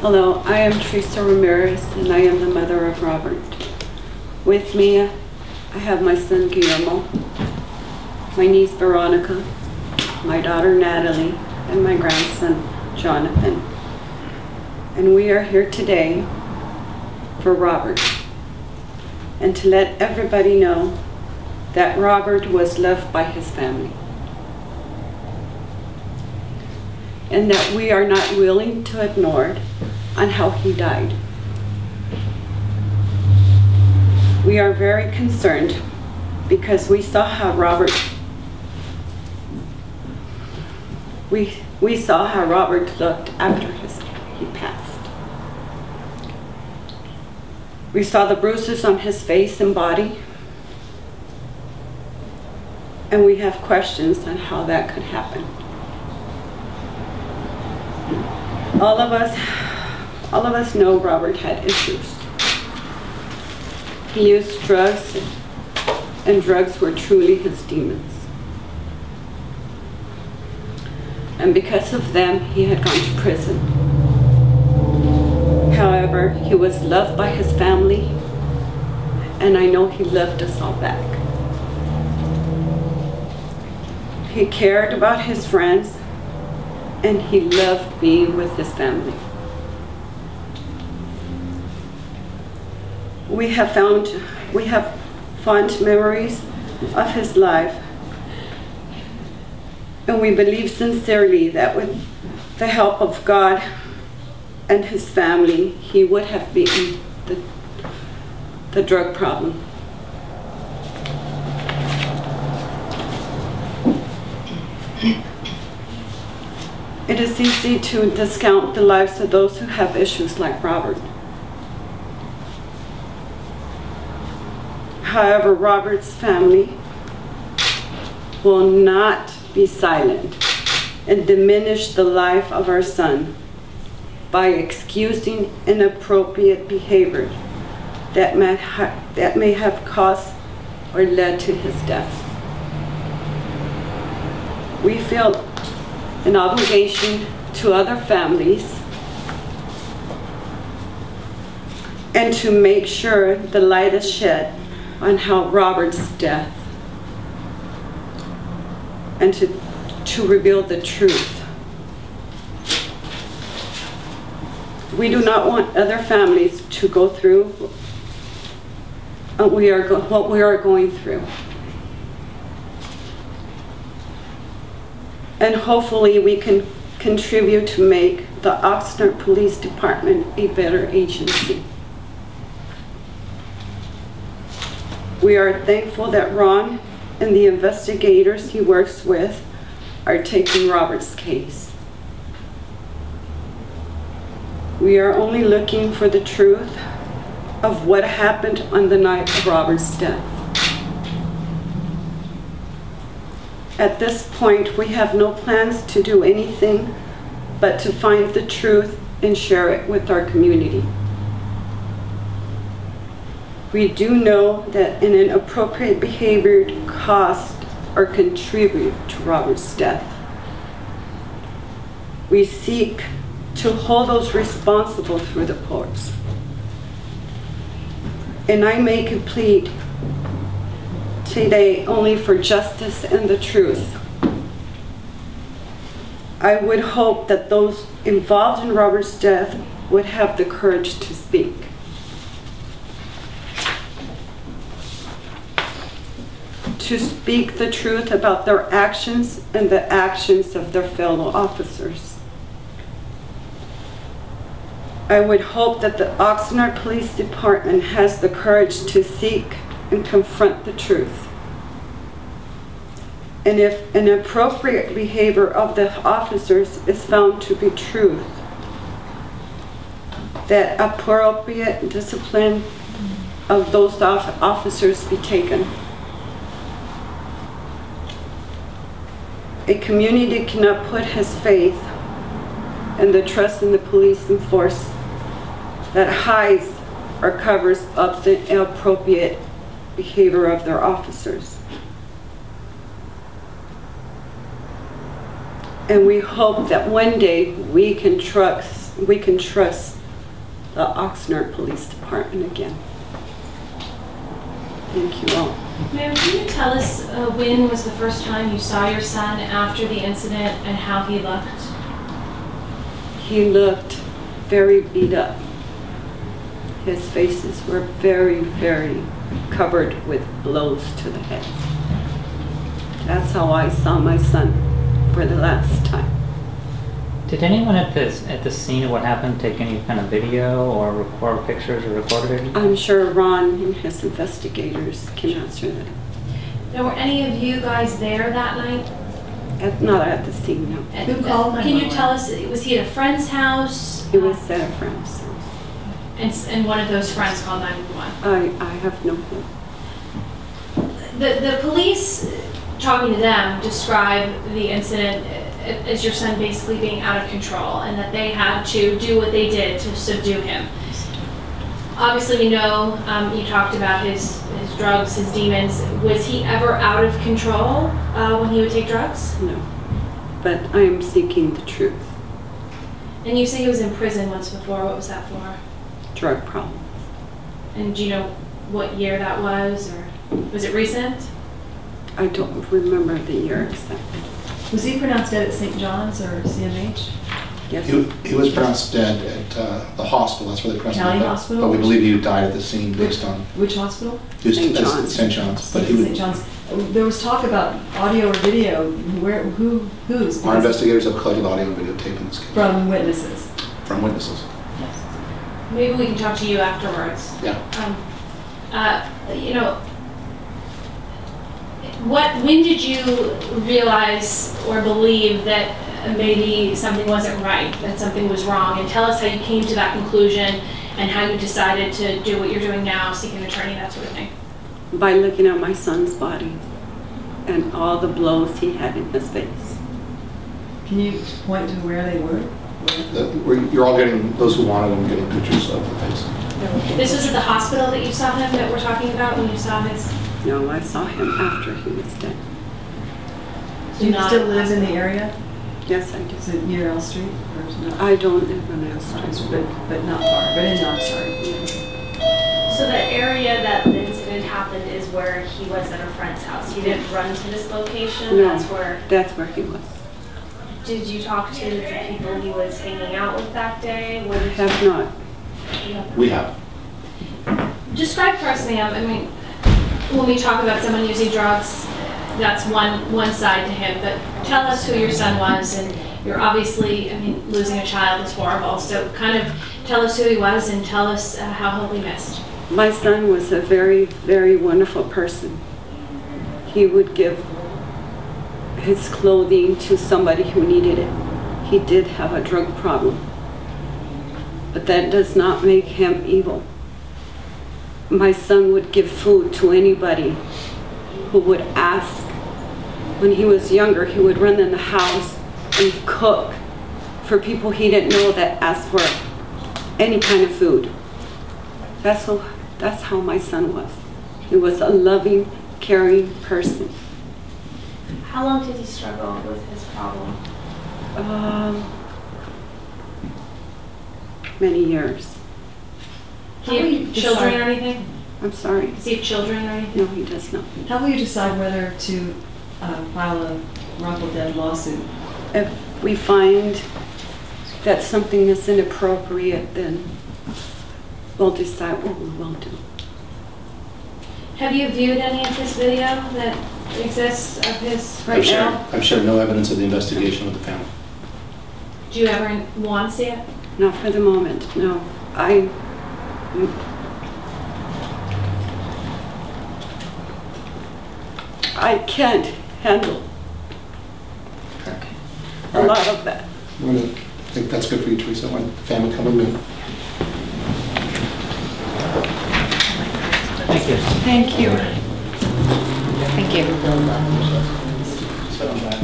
Hello, I am Teresa Ramirez, and I am the mother of Robert. With me, I have my son Guillermo, my niece Veronica, my daughter Natalie, and my grandson Jonathan. And we are here today for Robert, and to let everybody know that Robert was loved by his family, and that we are not willing to ignore it on how he died. We are very concerned because we saw how Robert looked after he passed. We saw the bruises on his face and body, and we have questions on how that could happen. All of us know Robert had issues. He used drugs, and drugs were truly his demons. And because of them, he had gone to prison. However, he was loved by his family, and I know he loved us all back. He cared about his friends, and he loved being with his family. We have fond memories of his life, and we believe sincerely that with the help of God and his family, he would have beaten the drug problem. It is easy to discount the lives of those who have issues like Robert. However, Robert's family will not be silent and diminish the life of our son by excusing inappropriate behavior that may have caused or led to his death. We feel an obligation to other families and to make sure the light is shed on how Robert's death, and to reveal the truth. We do not want other families to go through what we are going through. And hopefully we can contribute to make the Oxnard Police Department a better agency. We are thankful that Ron and the investigators he works with are taking Robert's case. We are only looking for the truth of what happened on the night of Robert's death. At this point, we have no plans to do anything but to find the truth and share it with our community. We do know that an inappropriate behavior caused or contributed to Robert's death. We seek to hold those responsible through the courts. And I make a plea today only for justice and the truth. I would hope that those involved in Robert's death would have the courage to speak. To speak the truth about their actions and the actions of their fellow officers. I would hope that the Oxnard Police Department has the courage to seek and confront the truth. And if inappropriate behavior of the officers is found to be truth, that appropriate discipline of those officers be taken. A community cannot put his faith and the trust in the police and force that hides or covers up the inappropriate behavior of their officers. And we hope that one day we can trust we can trust the Oxnard Police Department again. Thank you all. Ma'am, can you tell us when was the first time you saw your son after the incident and how he looked? He looked very beat up. His faces were very, very covered with blows to the head. That's how I saw my son for the last time. Did anyone at the scene of what happened take any kind of video or record pictures or recorded anything? I'm sure Ron and his investigators can answer that. Now, were any of you guys there that night? Not at the scene, no. Who called? Can you tell us, was he at a friend's house? He was at a friend's house. And one of those friends called 911? I have no clue. The police, talking to them, describe the incident as your son basically being out of control and that they had to do what they did to subdue him. Obviously, we know you talked about his drugs, his demons. Was he ever out of control when he would take drugs? No, but I am seeking the truth. And you say he was in prison once before. What was that for? Drug problems. And do you know what year that was, or was it recent? I don't remember the year exactly. Was he pronounced dead at St. John's or CMH? Yes. He was pronounced dead at the hospital. That's where they pronounced him. County hospital? But we believe he died at the scene based on... Which hospital? St. John's. St. John's. But he St. John's. There was talk about audio or video. Whose? Our investigators have collected audio and videotape in this case. From witnesses. From witnesses. Maybe we can talk to you afterwards. Yeah. You know, when did you realize or believe that maybe something wasn't right, that something was wrong? And tell us how you came to that conclusion and how you decided to do what you're doing now, seek an attorney, that sort of thing. By looking at my son's body and all the blows he had in his face. Can you point to where they were? You're all getting, those who wanted them, getting pictures of the face. This was at the hospital that you saw him, that we're talking about, when you saw his... No, I saw him after he was dead. Do you still live in the area? Yes, I do. Is it near L Street? Or is it not? I don't live on L Street. But not far, but in Oxnard. Yes. So the area that the incident happened is where he was at a friend's house. He didn't run to this location? No, That's where he was. Did you talk to the people he was hanging out with that day? What did Have not. We have. Describe for us, ma'am, I mean, when we talk about someone using drugs, that's one side to him, but tell us who your son was, and you're obviously, I mean, losing a child is horrible, so kind of tell us who he was and tell us how he'll be missed. My son was a very, very wonderful person. He would give his clothing to somebody who needed it. He did have a drug problem, but that does not make him evil. My son would give food to anybody who would ask. When he was younger, he would run in the house and cook for people he didn't know that asked for any kind of food. That's how my son was. He was a loving, caring person. How long did he struggle with his problem? Many years. Do you have children or anything? I'm sorry. Does he have children or anything? No, he does not. How will you decide whether to file a wrongful death lawsuit? If we find that something is inappropriate, then we'll decide what we will do. Have you viewed any of this video that exists of his right now? I've shared no evidence of the investigation with the family. Do you ever want to see it? Not for the moment, no. I can't handle a lot of that. I think that's good for you, Teresa. When the family come with me. Thank you. Thank you. Thank you. Sit on that.